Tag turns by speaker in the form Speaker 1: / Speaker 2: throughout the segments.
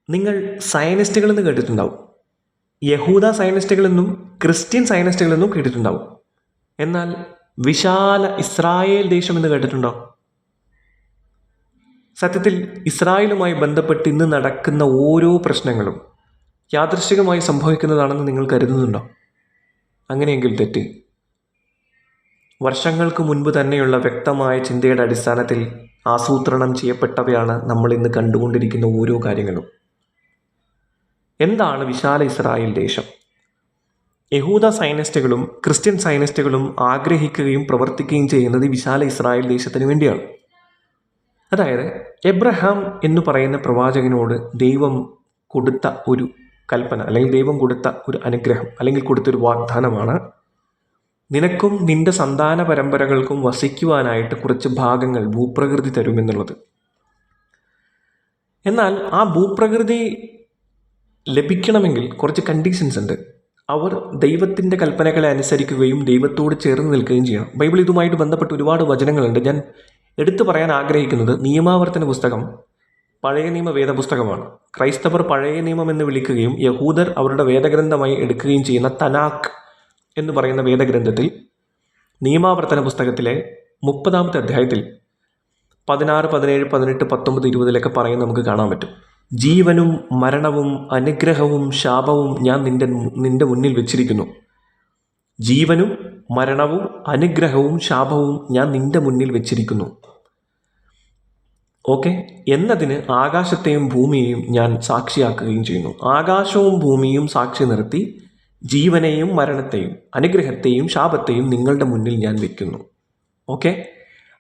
Speaker 1: നിങ്ങൾ സയനിസ്റ്റുകളെന്ന് കേട്ടിട്ടുണ്ടാവും. യഹൂദ സയനിസ്റ്റുകളെന്നും ക്രിസ്ത്യൻ സയനിസ്റ്റുകളെന്നും കേട്ടിട്ടുണ്ടാവും. എന്നാൽ വിശാല ഇസ്രായേൽ ദേശം എന്ന് കേട്ടിട്ടുണ്ടോ? സത്യത്തിൽ ഇസ്രായേലുമായി ബന്ധപ്പെട്ട് ഇന്ന് നടക്കുന്ന ഓരോ പ്രശ്നങ്ങളും യാദൃശ്ചികമായി സംഭവിക്കുന്നതാണെന്ന് നിങ്ങൾ കരുതുന്നുണ്ടോ? അങ്ങനെയെങ്കിൽ തെറ്റ്. വർഷങ്ങൾക്ക് മുൻപ് തന്നെയുള്ള വ്യക്തമായ ചിന്തയുടെ അടിസ്ഥാനത്തിൽ ആസൂത്രണം ചെയ്യപ്പെട്ടവയാണ് നമ്മൾ ഇന്ന് കണ്ടുകൊണ്ടിരിക്കുന്ന ഓരോ കാര്യങ്ങളും. എന്താണ് വിശാല ഇസ്രായേൽ ദേശം? യഹൂദ സയനിസ്റ്റുകളും ക്രിസ്ത്യൻ സയനിസ്റ്റുകളും ആഗ്രഹിക്കുകയും പ്രവർത്തിക്കുകയും ചെയ്യുന്നത് വിശാല ഇസ്രായേൽ ദേശത്തിന് വേണ്ടിയാണ്. അതായത് എബ്രഹാം എന്ന് പറയുന്ന പ്രവാചകനോട് ദൈവം കൊടുത്ത ഒരു കൽപ്പന, അല്ലെങ്കിൽ ദൈവം കൊടുത്ത ഒരു അനുഗ്രഹം, അല്ലെങ്കിൽ കൊടുത്തൊരു വാഗ്ദാനമാണ്, നിനക്കും നിന്റെ സന്താന പരമ്പരകൾക്കും വസിക്കുവാനായിട്ട് കുറച്ച് ഭാഗങ്ങൾ ഭൂപ്രകൃതി തരുമെന്നുള്ളത്. എന്നാൽ ആ ഭൂപ്രകൃതി ലഭിക്കണമെങ്കിൽ കുറച്ച് കണ്ടീഷൻസ് ഉണ്ട്. അവർ ദൈവത്തിൻ്റെ കൽപ്പനകളെ അനുസരിക്കുകയും ദൈവത്തോട് ചേർന്ന് നിൽക്കുകയും ചെയ്യണം. ബൈബിൾ ഇതുമായിട്ട് ബന്ധപ്പെട്ട് ഒരുപാട് വചനങ്ങളുണ്ട്. ഞാൻ എടുത്തു പറയാൻ ആഗ്രഹിക്കുന്നത് നിയമാവർത്തന പുസ്തകം പഴയ നിയമ വേദപുസ്തകമാണ്. ക്രൈസ്തവർ പഴയ നിയമം എന്ന് വിളിക്കുകയും യഹൂദർ അവരുടെ വേദഗ്രന്ഥമായി എടുക്കുകയും ചെയ്യുന്ന തനാക്ക് എന്ന് പറയുന്ന വേദഗ്രന്ഥത്തിൽ നിയമാവർത്തന പുസ്തകത്തിലെ 30-ാമത്തെ അധ്യായത്തിൽ 16, 17, 18, 19, 20 പറയുന്നത് നമുക്ക് കാണാൻ പറ്റും. ജീവനും മരണവും അനുഗ്രഹവും ശാപവും ഞാൻ നിന്റെ മുന്നിൽ വെച്ചിരിക്കുന്നു. ജീവനും മരണവും അനുഗ്രഹവും ശാപവും ഞാൻ നിന്റെ മുന്നിൽ വെച്ചിരിക്കുന്നു. ഓക്കെ, എന്നതിന് ആകാശത്തെയും ഭൂമിയെയും ഞാൻ സാക്ഷിയാക്കുകയും ചെയ്യുന്നു. ആകാശവും ഭൂമിയും സാക്ഷി നിർത്തി ജീവനെയും മരണത്തെയും അനുഗ്രഹത്തെയും ശാപത്തെയും നിങ്ങളുടെ മുന്നിൽ ഞാൻ വെക്കുന്നു. ഓക്കെ,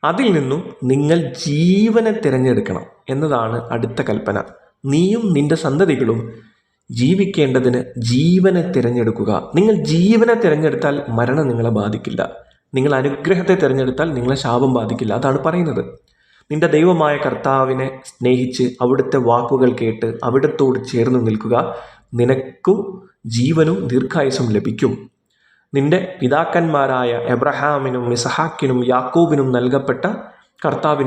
Speaker 1: അതിൽ നിന്നും നിങ്ങൾ ജീവനെ തിരഞ്ഞെടുക്കണം എന്നതാണ് അടുത്ത കൽപ്പന. നീയും നിന്റെ സന്തതികളും ജീവിക്കേണ്ടതിന് ജീവനെ തിരഞ്ഞെടുക്കുക. നിങ്ങൾ ജീവനെ തിരഞ്ഞെടുത്താൽ മരണം നിങ്ങളെ ബാധിക്കില്ല. നിങ്ങൾ അനുഗ്രഹത്തെ തിരഞ്ഞെടുത്താൽ നിങ്ങളെ ശാപം ബാധിക്കില്ല. അതാണ് പറയുന്നത്. നിന്റെ ദൈവമായ കർത്താവിനെ സ്നേഹിച്ച് അവിടുത്തെ വാക്കുകൾ കേട്ട് അവിടത്തോട് ചേർന്ന് നിൽക്കുക. നിനക്കും ജീവനും ദീർഘായുസ്സും ലഭിക്കും. നിന്റെ പിതാക്കന്മാരായ എബ്രഹാമിനും ഇസഹാക്കിനും യാക്കോബിനും നൽകപ്പെട്ട കർത്താവ്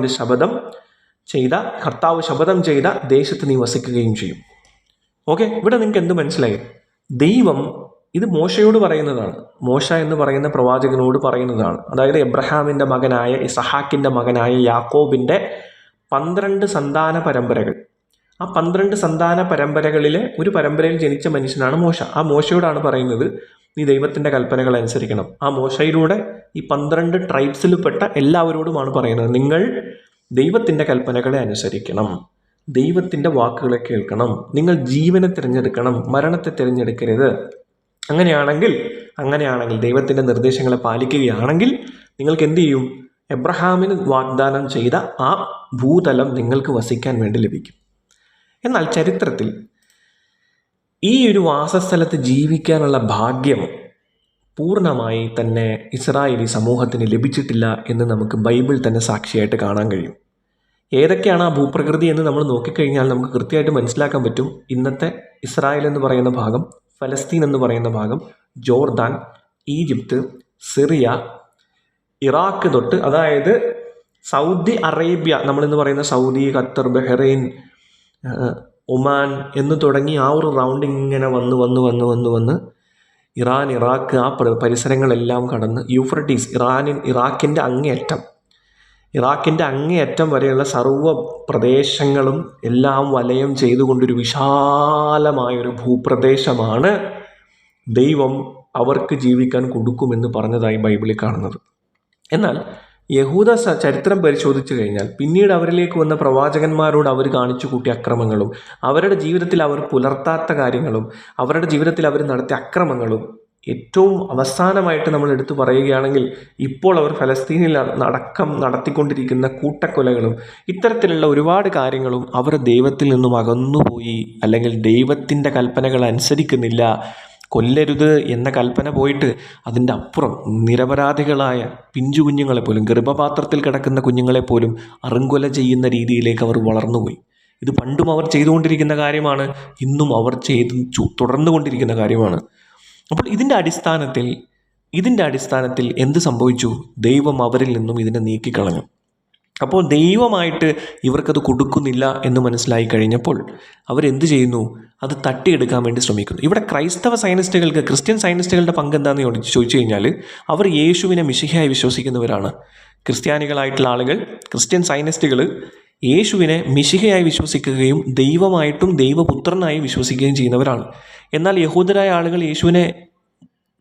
Speaker 1: ശപഥം ചെയ്ത ദേശത്ത് നീ വസിക്കുകയും ചെയ്യും. ഓക്കെ, ഇവിടെ നിങ്ങൾക്ക് എന്ത് മനസ്സിലായി? ദൈവം ഇത് മോശയോട് പറയുന്നതാണ്. മോശ എന്ന് പറയുന്ന പ്രവാചകനോട് പറയുന്നതാണ്. അതായത് എബ്രഹാമിൻ്റെ മകനായ ഇസഹാക്കിൻ്റെ മകനായ യാക്കോബിൻ്റെ 12 സന്താന പരമ്പരകൾ. ആ 12 സന്താന പരമ്പരകളിലെ ഒരു പരമ്പരയിൽ ജനിച്ച മനുഷ്യനാണ് മോശ. ആ മോശയോടാണ് പറയുന്നത്, നീ ദൈവത്തിൻ്റെ കൽപ്പനകൾ അനുസരിക്കണം. ആ മോശയിലൂടെ ഈ 12 ട്രൈബ്സിൽപ്പെട്ട എല്ലാവരോടുമാണ് പറയുന്നത്, നിങ്ങൾ ദൈവത്തിൻ്റെ കൽപ്പനകളെ അനുസരിക്കണം, ദൈവത്തിൻ്റെ വാക്കുകളെ കേൾക്കണം, നിങ്ങൾ ജീവനെ തിരഞ്ഞെടുക്കണം, മരണത്തെ തിരഞ്ഞെടുക്കരുത്. അങ്ങനെയാണെങ്കിൽ ദൈവത്തിൻ്റെ നിർദ്ദേശങ്ങളെ പാലിക്കുകയാണെങ്കിൽ നിങ്ങൾക്ക് എന്ത് ചെയ്യും? എബ്രഹാമിന് വാഗ്ദാനം ചെയ്ത ആ ഭൂതലം നിങ്ങൾക്ക് വസിക്കാൻ വേണ്ടി ലഭിക്കും. എന്നാൽ ചരിത്രത്തിൽ ഈ ഒരു വാസസ്ഥലത്ത് ജീവിക്കാനുള്ള ഭാഗ്യം പൂർണ്ണമായി തന്നെ ഇസ്രായേലി സമൂഹത്തിന് ലഭിച്ചിട്ടില്ല എന്ന് നമുക്ക് ബൈബിൾ തന്നെ സാക്ഷിയായിട്ട് കാണാൻ കഴിയും. ഏതൊക്കെയാണ് ആ ഭൂപ്രകൃതി എന്ന് നമ്മൾ നോക്കിക്കഴിഞ്ഞാൽ നമുക്ക് കൃത്യമായിട്ട് മനസ്സിലാക്കാൻ പറ്റും. ഇന്നത്തെ ഇസ്രായേൽ എന്ന് പറയുന്ന ഭാഗം, ഫലസ്തീൻ എന്ന് പറയുന്ന ഭാഗം, ജോർദാൻ, ഈജിപ്ത്, സിറിയ, ഇറാഖ് തൊട്ട്, അതായത് സൗദി അറേബ്യ, നമ്മളിന്ന് പറയുന്ന സൗദി, ഖത്തർ, ബഹ്റൈൻ, ഒമാൻ എന്ന് തുടങ്ങി ആ ഒരു റൗണ്ട് ഇങ്ങനെ വന്ന് ഇറാൻ, ഇറാഖ്, ആ പരിസരങ്ങളെല്ലാം കടന്ന് യൂഫ്രട്ടീസ്, ഇറാഖിൻ്റെ അങ്ങേയറ്റം വരെയുള്ള സർവ്വ പ്രദേശങ്ങളും എല്ലാം വലയം ചെയ്തുകൊണ്ടൊരു വിശാലമായൊരു ഭൂപ്രദേശമാണ് ദൈവം അവർക്ക് ജീവിക്കാൻ കൊടുക്കുമെന്ന് പറഞ്ഞതായി ബൈബിളിൽ കാണുന്നത്. എന്നാൽ യഹൂദ ചരിത്രം പരിശോധിച്ചു കഴിഞ്ഞാൽ പിന്നീട് അവരിലേക്ക് വന്ന പ്രവാചകന്മാരോട് അവർ കാണിച്ചു കൂട്ടിയ അക്രമങ്ങളും അവരുടെ ജീവിതത്തിൽ അവർ പുലർത്താത്ത കാര്യങ്ങളും അവരുടെ ജീവിതത്തിൽ അവർ നടത്തിയ അക്രമങ്ങളും ഏറ്റവും അവസാനമായിട്ട് നമ്മൾ എടുത്തു പറയുകയാണെങ്കിൽ ഇപ്പോൾ അവർ ഫലസ്തീനിൽ അടക്കം നടത്തിക്കൊണ്ടിരിക്കുന്ന കൂട്ടക്കൊലകളും ഇത്തരത്തിലുള്ള ഒരുപാട് കാര്യങ്ങളും അവർ ദൈവത്തിൽ നിന്നും അകന്നുപോയി, അല്ലെങ്കിൽ ദൈവത്തിൻ്റെ കൽപ്പനകൾ അനുസരിക്കുന്നില്ല. കൊല്ലരുത് എന്ന കൽപ്പന പോയിട്ട് അതിൻ്റെ അപ്പുറം നിരപരാധികളായ പിഞ്ചു കുഞ്ഞുങ്ങളെപ്പോലും, ഗർഭപാത്രത്തിൽ കിടക്കുന്ന കുഞ്ഞുങ്ങളെപ്പോലും അറുങ്കൊല ചെയ്യുന്ന രീതിയിലേക്ക് അവർ വളർന്നുപോയി. ഇത് പണ്ടും അവർ ചെയ്തുകൊണ്ടിരിക്കുന്ന കാര്യമാണ്, ഇന്നും അവർ തുടർന്നുകൊണ്ടിരിക്കുന്ന കാര്യമാണ്. അപ്പോൾ ഇതിൻ്റെ അടിസ്ഥാനത്തിൽ എന്ത് സംഭവിച്ചു? ദൈവം അവരിൽ നിന്നും ഇതിനെ നീക്കിക്കളഞ്ഞു. അപ്പോൾ ദൈവമായിട്ട് ഇവർക്കത് കൊടുക്കുന്നില്ല എന്ന് മനസ്സിലായി കഴിഞ്ഞപ്പോൾ അവരെന്ത് ചെയ്യുന്നു? അത് തട്ടിയെടുക്കാൻ വേണ്ടി ശ്രമിക്കുന്നു. ഇവിടെ ക്രൈസ്തവ സയനിസ്റ്റുകൾക്ക്, ക്രിസ്ത്യൻ സയനിസ്റ്റുകളുടെ പങ്ക് എന്താണെന്ന് ചോദിച്ചു കഴിഞ്ഞാൽ, അവർ യേശുവിനെ മിശിഹയായി വിശ്വസിക്കുന്നവരാണ്. ക്രിസ്ത്യാനികളായിട്ടുള്ള ആളുകൾ, ക്രിസ്ത്യൻ സയനിസ്റ്റുകൾ യേശുവിനെ മിശിഹയായി വിശ്വസിക്കുകയും ദൈവമായിട്ടും ദൈവപുത്രനായി വിശ്വസിക്കുകയും ചെയ്യുന്നവരാണ്. എന്നാൽ യഹൂദരായ ആളുകൾ യേശുവിനെ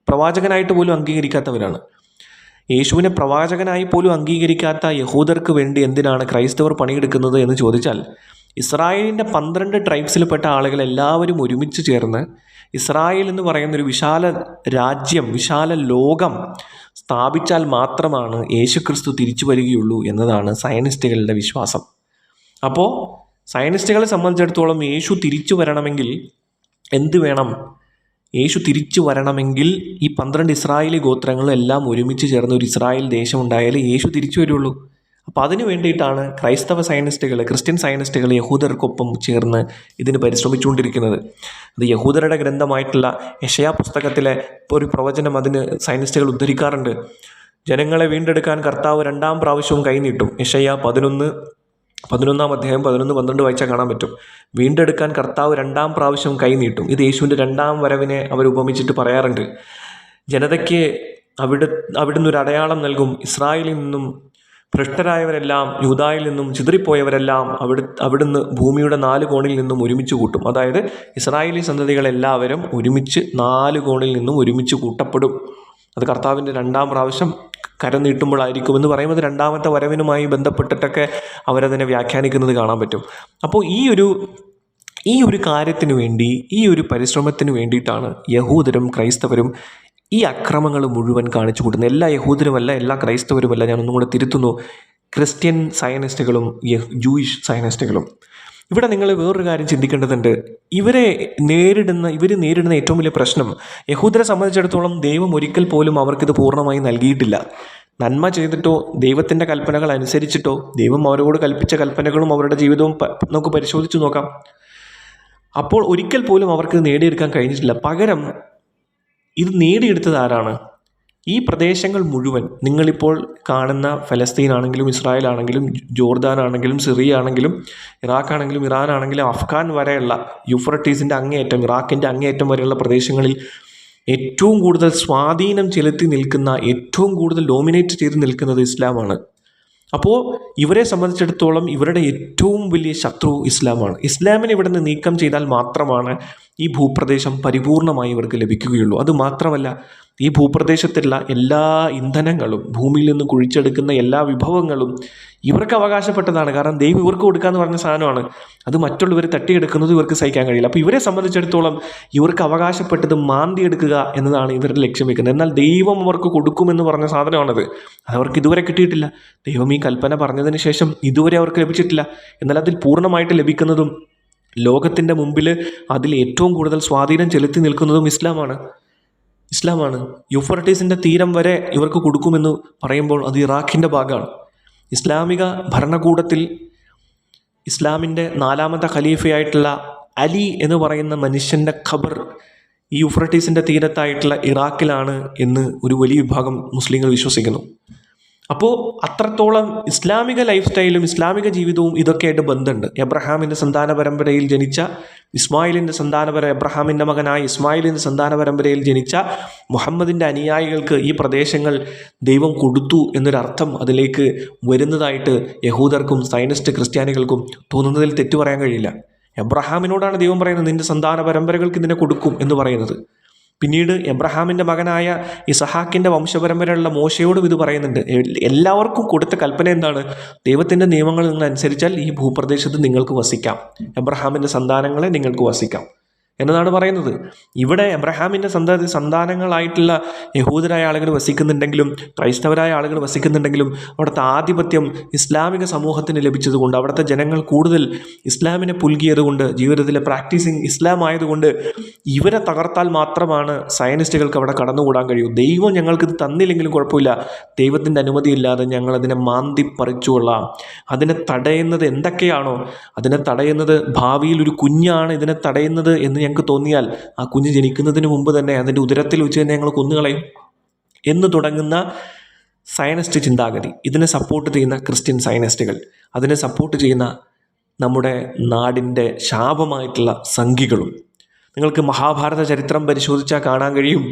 Speaker 1: പ്രവാചകനായിട്ട് പോലും അംഗീകരിക്കാത്തവരാണ്. യേശുവിനെ പ്രവാചകനായി പോലും അംഗീകരിക്കാത്ത യഹൂദർക്ക് വേണ്ടി എന്തിനാണ് ക്രൈസ്തവർ പണിയെടുക്കുന്നത് എന്ന് ചോദിച്ചാൽ, ഇസ്രായേലിൻ്റെ 12 ട്രൈബ്സിൽപ്പെട്ട ആളുകൾ എല്ലാവരും ഒരുമിച്ച് ചേർന്ന് ഇസ്രായേൽ എന്ന് പറയുന്നൊരു വിശാല രാജ്യം, വിശാല ലോകം സ്ഥാപിച്ചാൽ മാത്രമാണ് യേശുക്രിസ്തു തിരിച്ചു വരികയുള്ളൂ എന്നതാണ് സയനിസ്റ്റുകളുടെ വിശ്വാസം. അപ്പോൾ സയനിസ്റ്റുകളെ സംബന്ധിച്ചിടത്തോളം യേശു തിരിച്ചു വരണമെങ്കിൽ എന്ത് വേണം? യേശു തിരിച്ചു വരണമെങ്കിൽ ഈ 12 ഇസ്രായേലി ഗോത്രങ്ങളെല്ലാം ഒരുമിച്ച് ചേർന്ന് ഒരു ഇസ്രായേൽ ദേശം ഉണ്ടായാലേ യേശു തിരിച്ചു വരുള്ളൂ. അപ്പോൾ അതിനു വേണ്ടിയിട്ടാണ് ക്രൈസ്തവ സയനിസ്റ്റുകൾ, ക്രിസ്ത്യൻ സയനിസ്റ്റുകൾ യഹൂദർക്കൊപ്പം ചേർന്ന് ഇതിന് പരിശ്രമിച്ചുകൊണ്ടിരിക്കുന്നത്. അത് യഹൂദരുടെ ഗ്രന്ഥമായിട്ടുള്ള യെശയ്യാ പുസ്തകത്തിലെ ഒരു പ്രവചനം അതിന് സയനിസ്റ്റുകൾ ഉദ്ധരിക്കാറുണ്ട്. ജനങ്ങളെ വീണ്ടെടുക്കാൻ കർത്താവ് 2ാം പ്രാവശ്യവും കൈനീട്ടും. യെശയ്യാ 11-ാം അധ്യായം 11-12 വായിച്ചാൽ കാണാൻ പറ്റും. വീണ്ടെടുക്കാൻ കർത്താവ് 2ാം പ്രാവശ്യം കൈനീട്ടും. ഇത് യേശുവിൻ്റെ 2ാം വരവിനെ അവർ ഉപമിച്ചിട്ട് പറയാറുണ്ട്. ജനതയ്ക്ക് അവിടുന്ന് ഒരു അടയാളം നൽകും. ഇസ്രായേലിൽ നിന്നും ഭ്രഷ്ടരായവരെല്ലാം, യൂദായിൽ നിന്നും ചിതറിപ്പോയവരെല്ലാം അവിടുന്ന് ഭൂമിയുടെ 4 കോണിൽ നിന്നും ഒരുമിച്ച് കൂട്ടും. അതായത് ഇസ്രായേലി സന്തതികളെല്ലാവരും ഒരുമിച്ച് 4 കോണിൽ നിന്നും ഒരുമിച്ച് കൂട്ടപ്പെടും. അത് കർത്താവിൻ്റെ 2ാം പ്രാവശ്യം കരം നീട്ടുമ്പോഴായിരിക്കുമെന്ന് പറയുന്നത് 2ാമത്തെ വരവിനുമായി ബന്ധപ്പെട്ടിട്ടൊക്കെ അവരതിനെ വ്യാഖ്യാനിക്കുന്നത് കാണാൻ പറ്റും. അപ്പോൾ ഈ ഒരു കാര്യത്തിന് വേണ്ടി, ഈ ഒരു പരിശ്രമത്തിന് വേണ്ടിയിട്ടാണ് യഹൂദരും ക്രൈസ്തവരും ഈ അക്രമങ്ങൾ മുഴുവൻ കാണിച്ചു കൂട്ടുന്നത്. എല്ലാ യഹൂദരുമല്ല, എല്ലാ ക്രൈസ്തവരുമല്ല, ഞാനൊന്നും കൂടെ തിരുത്തുന്നു, ക്രിസ്ത്യൻ സയനിസ്റ്റുകളും ജൂയിഷ് സയനിസ്റ്റുകളും. ഇവിടെ നിങ്ങൾ വേറൊരു കാര്യം ചിന്തിക്കേണ്ടതുണ്ട്. ഇവർ നേരിടുന്ന ഏറ്റവും വലിയ പ്രശ്നം, യഹൂദരെ സംബന്ധിച്ചിടത്തോളം ദൈവം ഒരിക്കൽ പോലും അവർക്കിത് പൂർണ്ണമായി നൽകിയിട്ടില്ല. നന്മ ചെയ്തിട്ടോ ദൈവത്തിൻ്റെ കൽപ്പനകൾ അനുസരിച്ചിട്ടോ, ദൈവം അവരോട് കൽപ്പിച്ച കൽപ്പനകളും അവരുടെ ജീവിതവും നമുക്ക് പരിശോധിച്ച് നോക്കാം. അപ്പോൾ ഒരിക്കൽ പോലും അവർക്ക് നേടിയെടുക്കാൻ കഴിഞ്ഞിട്ടില്ല. പകരം ഇത് നേടിയെടുത്തത് ആരാണ്? ഈ പ്രദേശങ്ങൾ മുഴുവൻ, നിങ്ങളിപ്പോൾ കാണുന്ന ഫലസ്തീനാണെങ്കിലും ഇസ്രായേൽ ആണെങ്കിലും ജോർദാൻ ആണെങ്കിലും സിറിയ ആണെങ്കിലും ഇറാഖ് ആണെങ്കിലും ഇറാൻ ആണെങ്കിലും അഫ്ഗാൻ വരെയുള്ള യൂഫ്രട്ടീസിൻ്റെ അങ്ങേയറ്റം, ഇറാഖിൻ്റെ അങ്ങേയറ്റം വരെയുള്ള പ്രദേശങ്ങളിൽ ഏറ്റവും കൂടുതൽ സ്വാധീനം ചെലുത്തി നിൽക്കുന്ന, ഏറ്റവും കൂടുതൽ ഡോമിനേറ്റ് ചെയ്ത് നിൽക്കുന്നത് ഇസ്ലാമാണ്. അപ്പോൾ ഇവരെ സംബന്ധിച്ചിടത്തോളം ഇവരുടെ ഏറ്റവും വലിയ ശത്രു ഇസ്ലാമാണ്. ഇസ്ലാമിനെ ഇവിടെ നിന്ന് നീക്കം ചെയ്താൽ മാത്രമാണ് ഈ ഭൂപ്രദേശം പരിപൂർണമായി ഇവർക്ക് ലഭിക്കുകയുള്ളൂ. അതുമാത്രമല്ല, ഈ ഭൂപ്രദേശത്തുള്ള എല്ലാ ഇന്ധനങ്ങളും, ഭൂമിയിൽ നിന്ന് കുഴിച്ചെടുക്കുന്ന എല്ലാ വിഭവങ്ങളും ഇവർക്ക് അവകാശപ്പെട്ടതാണ്. കാരണം ദൈവം ഇവർക്ക് കൊടുക്കാമെന്ന് പറഞ്ഞ സാധനമാണ്. അത് മറ്റുള്ളവർ തട്ടിയെടുക്കുന്നത് ഇവർക്ക് സഹിക്കാൻ കഴിയില്ല. അപ്പോൾ ഇവരെ സംബന്ധിച്ചിടത്തോളം ഇവർക്ക് അവകാശപ്പെട്ടത് മാന്തിയെടുക്കുക എന്നതാണ് ഇവരുടെ ലക്ഷ്യം വെക്കുന്നത്. എന്നാൽ ദൈവം അവർക്ക് കൊടുക്കുമെന്ന് പറഞ്ഞ സാധനമാണത്. അതവർക്ക് ഇതുവരെ കിട്ടിയിട്ടില്ല. ദൈവം ഈ കൽപ്പന പറഞ്ഞതിന് ശേഷം ഇതുവരെ അവർക്ക് ലഭിച്ചിട്ടില്ല. എന്നാൽ അതിൽ പൂർണ്ണമായിട്ട് ലഭിക്കുന്നതും ലോകത്തിൻ്റെ മുമ്പിൽ അതിൽ ഏറ്റവും കൂടുതൽ സ്വാധീനം ചെലുത്തി നിൽക്കുന്നതും ഇസ്ലാമാണ്. യൂഫ്രട്ടീസിൻ്റെ തീരം വരെ ഇവർക്ക് കൊടുക്കുമെന്ന് പറയുമ്പോൾ അത് ഇറാഖിൻ്റെ ഭാഗമാണ്. ഇസ്ലാമിക ഭരണകൂടത്തിൽ ഇസ്ലാമിൻ്റെ 4ാമത്തെ ഖലീഫയായിട്ടുള്ള അലി എന്ന് പറയുന്ന മനുഷ്യൻ്റെ ഖബർ ഈ യൂഫ്രട്ടീസിൻ്റെ തീരത്തായിട്ടുള്ള ഇറാഖിലാണ് എന്ന് ഒരു വലിയ വിഭാഗം മുസ്ലിങ്ങൾ വിശ്വസിക്കുന്നു. അപ്പോൾ അത്രത്തോളം ഇസ്ലാമിക ലൈഫ് സ്റ്റൈലും ഇസ്ലാമിക ജീവിതവും ഇതൊക്കെയായിട്ട് ബന്ധമുണ്ട്. എബ്രഹാമിൻ്റെ സന്താന പരമ്പരയിൽ ജനിച്ച എബ്രഹാമിൻ്റെ മകനായ ഇസ്മായിലിൻ്റെ സന്താന പരമ്പരയിൽ ജനിച്ച മുഹമ്മദിൻ്റെ അനുയായികൾക്ക് ഈ പ്രദേശങ്ങൾ ദൈവം കൊടുത്തു എന്നൊരർത്ഥം അതിലേക്ക് വരുന്നതായിട്ട് യഹൂദർക്കും സയനിസ്റ്റ് ക്രിസ്ത്യാനികൾക്കും തോന്നുന്നതിൽ തെറ്റു പറയാൻ കഴിയില്ല. എബ്രഹാമിനോടാണ് ദൈവം പറയുന്നത്, നിൻ്റെ സന്താന പരമ്പരകൾക്ക് ഇതിനെ കൊടുക്കും എന്ന് പറയുന്നത്. പിന്നീട് എബ്രഹാമിൻ്റെ മകനായ ഇസഹാക്കിൻ്റെ വംശപരമ്പരയുള്ള മോശയോടും ഇത് പറയുന്നുണ്ട്. എല്ലാവർക്കും കൊടുത്ത കൽപ്പന എന്താണ്? ദൈവത്തിൻ്റെ നിയമങ്ങൾ നിങ്ങൾ അനുസരിച്ചാൽ ഈ ഭൂപ്രദേശത്ത് നിങ്ങൾക്ക് വസിക്കാം, എബ്രഹാമിൻ്റെ സന്താനങ്ങളെ നിങ്ങൾക്ക് വസിക്കാം എന്നതാണ് പറയുന്നത്. ഇവിടെ എബ്രഹാമിൻ്റെ സന്താനങ്ങളായിട്ടുള്ള യഹൂദരായ ആളുകൾ വസിക്കുന്നുണ്ടെങ്കിലും ക്രൈസ്തവരായ ആളുകൾ വസിക്കുന്നുണ്ടെങ്കിലും അവിടുത്തെ ആധിപത്യം ഇസ്ലാമിക സമൂഹത്തിന് ലഭിച്ചതുകൊണ്ട്, അവിടുത്തെ ജനങ്ങൾ കൂടുതൽ ഇസ്ലാമിനെ പുൽകിയതുകൊണ്ട്, ജീവിതത്തിലെ പ്രാക്ടീസിങ് ഇസ്ലാം ആയതുകൊണ്ട് ഇവരെ തകർത്താൽ മാത്രമാണ് സയനിസ്റ്റുകൾക്ക് അവിടെ കടന്നുകൂടാൻ കഴിയൂ. ദൈവം ഞങ്ങൾക്കിത് തന്നില്ലെങ്കിലും കുഴപ്പമില്ല, ദൈവത്തിൻ്റെ അനുമതിയില്ലാതെ ഞങ്ങളതിനെ മാന്തി പറിച്ചുകൊള്ളാം. അതിനെ തടയുന്നത് എന്തൊക്കെയാണോ, അതിനെ തടയുന്നത് ഭാവിയിൽ ഒരു കുഞ്ഞാണ് ഇതിനെ തടയുന്നത് എന്ന് ഞങ്ങൾക്ക് തോന്നിയാൽ ആ കുഞ്ഞ് ജനിക്കുന്നതിന് മുമ്പ് തന്നെ അതിൻ്റെ ഉദരത്തിൽ വെച്ച് തന്നെ ഞങ്ങൾ കൊന്നുകളയും എന്ന് തുടങ്ങുന്ന സയനിസ്റ്റ് ചിന്താഗതി, ഇതിനെ സപ്പോർട്ട് ചെയ്യുന്ന ക്രിസ്ത്യൻ സയനിസ്റ്റുകൾ, അതിനെ സപ്പോർട്ട് ചെയ്യുന്ന നമ്മുടെ നാടിൻ്റെ ശാപമായിട്ടുള്ള സംഘികളും. നിങ്ങൾക്ക് മഹാഭാരത ചരിത്രം പരിശോധിച്ചാൽ കാണാൻ കഴിയും,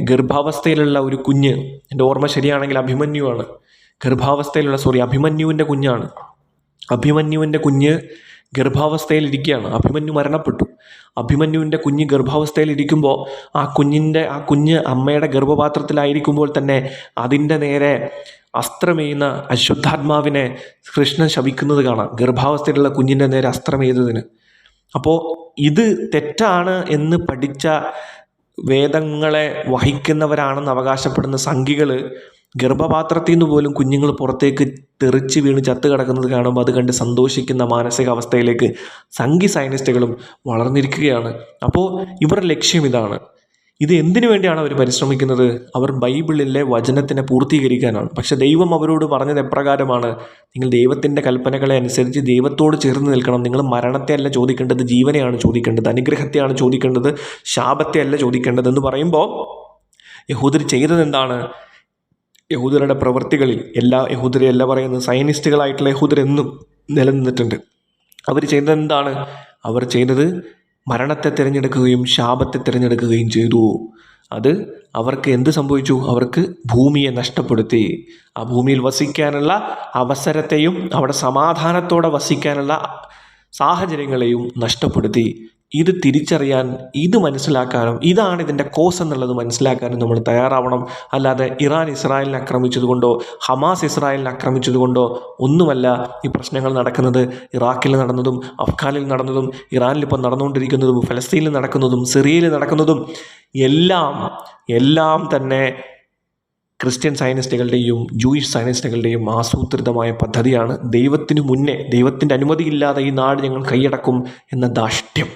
Speaker 1: ഗർഭാവസ്ഥയിലുള്ള ഒരു കുഞ്ഞ്, എൻ്റെ ഓർമ്മ ശരിയാണെങ്കിൽ അഭിമന്യുവാണ്, അഭിമന്യുവിൻ്റെ കുഞ്ഞാണ്. അഭിമന്യുവിൻ്റെ കുഞ്ഞ് ഗർഭാവസ്ഥയിലിരിക്കുകയാണ്. അഭിമന്യു മരണപ്പെട്ടു. അഭിമന്യുവിൻ്റെ കുഞ്ഞ് ഗർഭാവസ്ഥയിലിരിക്കുമ്പോൾ ആ കുഞ്ഞ് അമ്മയുടെ ഗർഭപാത്രത്തിലായിരിക്കുമ്പോൾ തന്നെ അതിൻ്റെ നേരെ അസ്ത്രമെയ്യുന്ന അശുദ്ധാത്മാവിനെ കൃഷ്ണൻ ശപിക്കുന്നത് കാണാം, ഗർഭാവസ്ഥയിലുള്ള കുഞ്ഞിൻ്റെ നേരെ അസ്ത്രമെയ്തതിന്. അപ്പോൾ ഇത് തെറ്റാണ് എന്ന് പഠിച്ച വേദങ്ങളെ വഹിക്കുന്നവരാണെന്ന് അവകാശപ്പെടുന്ന സംഘികൾ ഗർഭപാത്രത്തിൽ നിന്ന് പോലും കുഞ്ഞുങ്ങൾ പുറത്തേക്ക് തെറിച്ച് വീണ് ചത്ത് കിടക്കുന്നത് കാണുമ്പോൾ അത് കണ്ട് സന്തോഷിക്കുന്ന മാനസികാവസ്ഥയിലേക്ക് സംഘി സയനിസ്റ്റുകളും വളർന്നിരിക്കുകയാണ്. അപ്പോൾ ഇവരുടെ ലക്ഷ്യം ഇതാണ്. ഇത് എന്തിനു വേണ്ടിയാണ് അവർ പരിശ്രമിക്കുന്നത്? അവർ ബൈബിളിലെ വചനത്തിനെ പൂർത്തീകരിക്കാനാണ്. പക്ഷെ ദൈവം അവരോട് പറഞ്ഞത് എപ്രകാരമാണ്? നിങ്ങൾ ദൈവത്തിൻ്റെ കൽപ്പനകളെ അനുസരിച്ച് ദൈവത്തോട് ചേർന്ന് നിൽക്കണം. നിങ്ങൾ മരണത്തെ അല്ല ചോദിക്കേണ്ടത്, ജീവനെയാണ് ചോദിക്കേണ്ടത്, അനുഗ്രഹത്തെയാണ് ചോദിക്കേണ്ടത്, ശാപത്തെ അല്ല ചോദിക്കേണ്ടത് എന്ന് പറയുമ്പോൾ യഹൂദർ ചെയ്തത് എന്താണ്? യഹൂദരുടെ പ്രവൃത്തികളിൽ യഹൂദരെയല്ല പറയുന്നത്, സയനിസ്റ്റുകളായിട്ടുള്ള യഹൂദരെന്നും നിലനിന്നിട്ടുണ്ട്. അവർ ചെയ്തത് എന്താണ്? അവർ ചെയ്തത് മരണത്തെ തിരഞ്ഞെടുക്കുകയും ശാപത്തെ തിരഞ്ഞെടുക്കുകയും ചെയ്തു. അത് അവർക്ക് എന്ത് സംഭവിച്ചു? അവർക്ക് ഭൂമിയെ നഷ്ടപ്പെടുത്തി. ആ ഭൂമിയിൽ വസിക്കാനുള്ള അവസരത്തെയും അവിടെ സമാധാനത്തോടെ വസിക്കാനുള്ള സാഹചര്യങ്ങളെയും നഷ്ടപ്പെടുത്തി. ഇത് തിരിച്ചറിയാൻ, ഇത് മനസ്സിലാക്കാനും, ഇതാണ് ഇതിൻ്റെ കോസ് എന്നുള്ളത് മനസ്സിലാക്കാനും നമ്മൾ തയ്യാറാവണം. അല്ലാതെ ഇറാൻ ഇസ്രായേലിനെ ആക്രമിച്ചതുകൊണ്ടോ ഹമാസ് ഇസ്രായേലിനെ ആക്രമിച്ചതുകൊണ്ടോ ഒന്നുമല്ല ഈ പ്രശ്നങ്ങൾ നടക്കുന്നത്. ഇറാഖിൽ നടന്നതും അഫ്ഗാനിൽ നടന്നതും ഇറാനിൽ ഇപ്പോൾ നടന്നുകൊണ്ടിരിക്കുന്നതും ഫലസ്തീനിൽ നടക്കുന്നതും സിറിയയിൽ നടക്കുന്നതും എല്ലാം തന്നെ ക്രിസ്ത്യൻ സയനിസ്റ്റുകളുടെയും ജൂയിഷ് സയനിസ്റ്റുകളുടെയും ആസൂത്രിതമായ പദ്ധതിയാണ്. ദൈവത്തിന് മുന്നേ, ദൈവത്തിൻ്റെ അനുമതിയില്ലാതെ ഈ നാട് ഞങ്ങൾ കൈയടക്കും എന്ന ധാർഷ്ട്യം